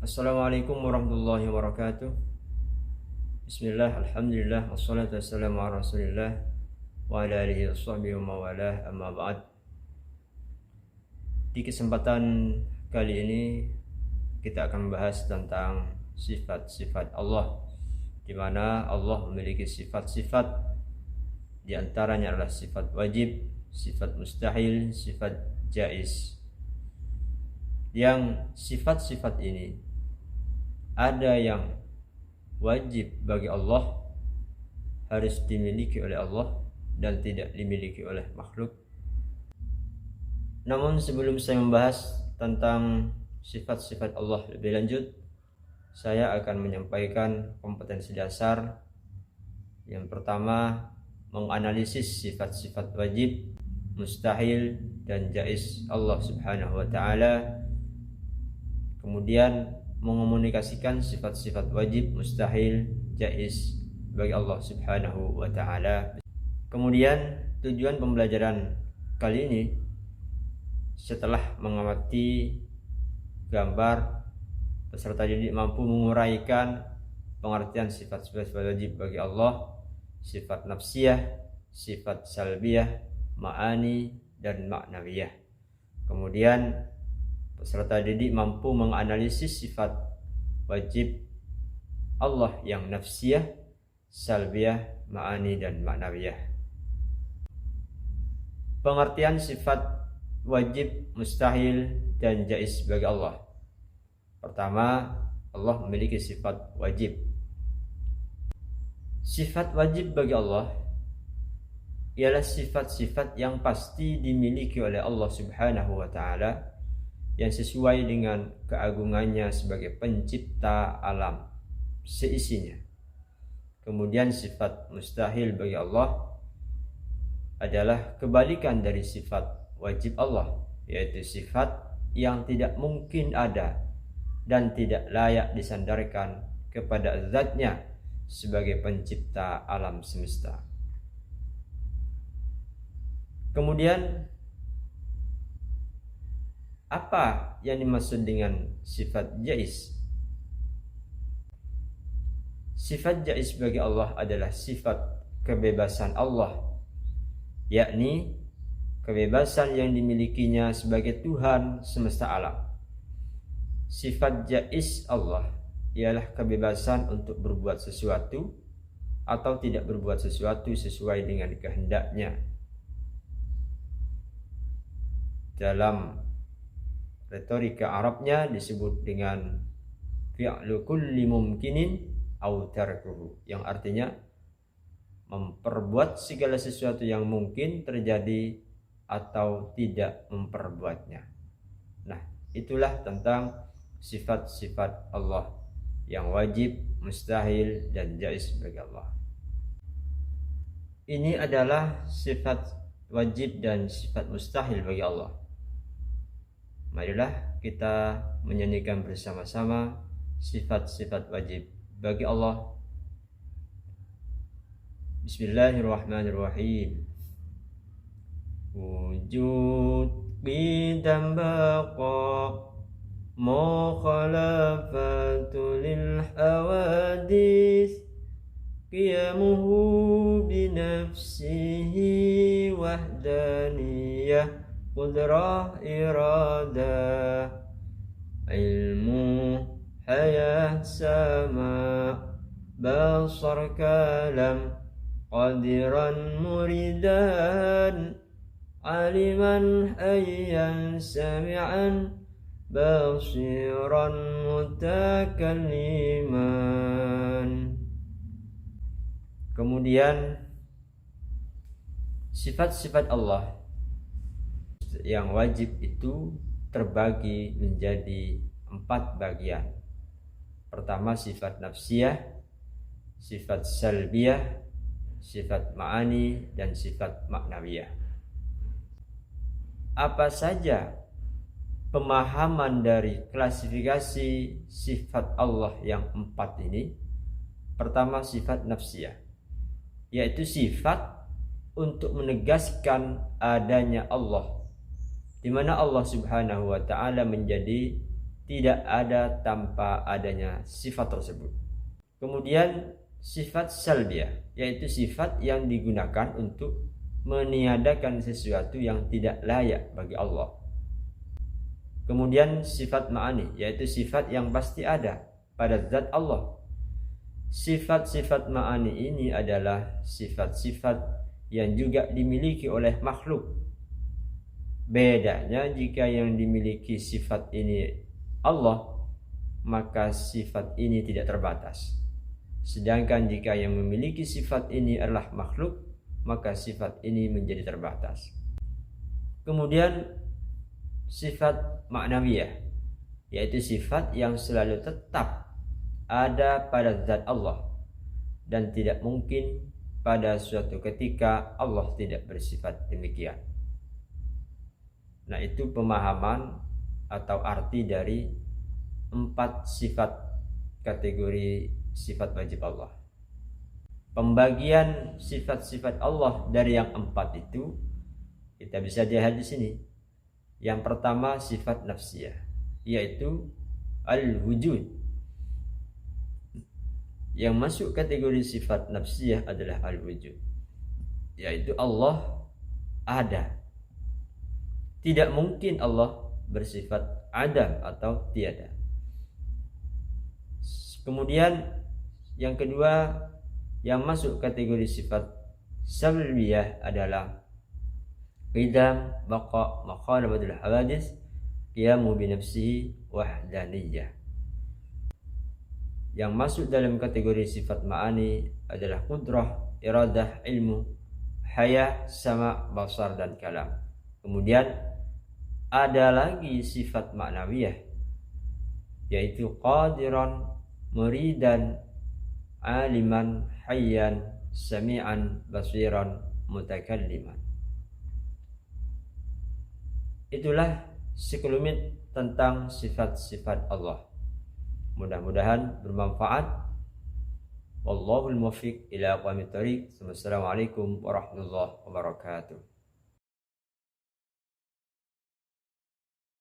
Assalamualaikum warahmatullahi wabarakatuh. Bismillah, alhamdulillah, wassalatu wassalamu ala rasulillah wa ala alihi wa sahbihi wa mawalah, amma ba'd. Di kesempatan kali ini kita akan membahas tentang sifat-sifat Allah, di mana Allah memiliki sifat-sifat, di antaranya adalah sifat wajib, sifat mustahil, sifat jaiz. Yang sifat-sifat ini ada yang wajib bagi Allah, harus dimiliki oleh Allah dan tidak dimiliki oleh makhluk. Namun sebelum saya membahas tentang sifat-sifat Allah lebih lanjut, saya akan menyampaikan kompetensi dasar. Yang pertama, menganalisis sifat-sifat wajib, mustahil, dan jaiz Allah Subhanahu wa ta'ala. Kemudian mengomunikasikan sifat-sifat wajib, mustahil, jaiz bagi Allah Subhanahu wa ta'ala. Kemudian tujuan pembelajaran kali ini, setelah mengamati gambar, peserta didik mampu menguraikan pengertian sifat-sifat wajib bagi Allah, sifat nafsiyah, sifat salbiyah, ma'ani, dan maknawiyah. Kemudian peserta didik mampu menganalisis sifat wajib Allah yang nafsiyah, salbiyah, ma'ani, dan maknawiyah. Pengertian sifat wajib, mustahil, dan jaiz bagi Allah. Pertama, Allah memiliki sifat wajib. Sifat wajib bagi Allah ialah sifat-sifat yang pasti dimiliki oleh Allah Subhanahu wa ta'ala, yang sesuai dengan keagungannya sebagai pencipta alam seisinya. Kemudian sifat mustahil bagi Allah adalah kebalikan dari sifat wajib Allah, yaitu sifat yang tidak mungkin ada dan tidak layak disandarkan kepada zatnya sebagai pencipta alam semesta. Kemudian apa yang dimaksud dengan sifat jaiz? Sifat jaiz bagi Allah adalah sifat kebebasan Allah, yakni kebebasan yang dimilikinya sebagai Tuhan semesta alam. Sifat jaiz Allah ialah kebebasan untuk berbuat sesuatu atau tidak berbuat sesuatu sesuai dengan kehendaknya. Dalam retorika Arabnya disebut dengan fi'lu kulli mumkinin aw tarkuhu, yang artinya memperbuat segala sesuatu yang mungkin terjadi atau tidak memperbuatnya. Nah, itulah tentang sifat-sifat Allah yang wajib, mustahil, dan jaiz bagi Allah. Ini adalah sifat wajib dan sifat mustahil bagi Allah. Marilah kita menyanyikan bersama-sama sifat-sifat wajib bagi Allah. Bismillahirrahmanirrahim. Wujud qidam baqa mukhalafatu lil hawadis qiyamuhu binafsihi wahdaniyah qudrah iradah ilmu hayah sama basar kalam qadiran muridan aliman hayyan sami'an basiran mutakalliman. Kemudian sifat-sifat Allah yang wajib itu terbagi menjadi 4 bagian. Pertama, sifat nafsiyah, sifat salbiyah, sifat ma'ani, dan sifat maknawiyah. Apa saja pemahaman dari klasifikasi sifat Allah yang 4 ini? Pertama, sifat nafsiyah, yaitu sifat untuk menegaskan adanya Allah, di mana Allah Subhanahu wa ta'ala menjadi tidak ada tanpa adanya sifat tersebut. Kemudian sifat salbiyah, yaitu sifat yang digunakan untuk meniadakan sesuatu yang tidak layak bagi Allah. Kemudian sifat ma'ani, yaitu sifat yang pasti ada pada zat Allah. Sifat-sifat ma'ani ini adalah sifat-sifat yang juga dimiliki oleh makhluk. Bedanya jika yang dimiliki sifat ini Allah, maka sifat ini tidak terbatas. Sedangkan jika yang memiliki sifat ini adalah makhluk, maka sifat ini menjadi terbatas. Kemudian sifat ma'nawiyah, yaitu sifat yang selalu tetap ada pada zat Allah dan tidak mungkin pada suatu ketika Allah tidak bersifat demikian. Nah, itu pemahaman atau arti dari 4 sifat kategori sifat wajib Allah. Pembagian sifat-sifat Allah dari yang 4 itu kita bisa lihat di sini. Yang pertama sifat nafsiyah, yaitu al-wujud. Yang masuk kategori sifat nafsiyah adalah al-wujud, yaitu Allah ada. Tidak mungkin Allah bersifat adam atau tiada. Kemudian yang kedua yang masuk kategori sifat salbiyah adalah qidam, baqa, maqalabatul hawadis, qiyamu bi nafsihi, wahdaniyah. Yang masuk dalam kategori sifat ma'ani adalah qudrah, iradah, ilmu, haya, sama, basar, dan kalam. Kemudian ada lagi sifat ma'nawiyah, yaitu qadiran, muridan, aliman, hayyan, sami'an, basiran, mutakalliman. Itulah sekelumit tentang sifat-sifat Allah. Mudah-mudahan bermanfaat. Wallahul muwaffiq ila aqwamit thoriq. Wassalamualaikum warahmatullahi wabarakatuh.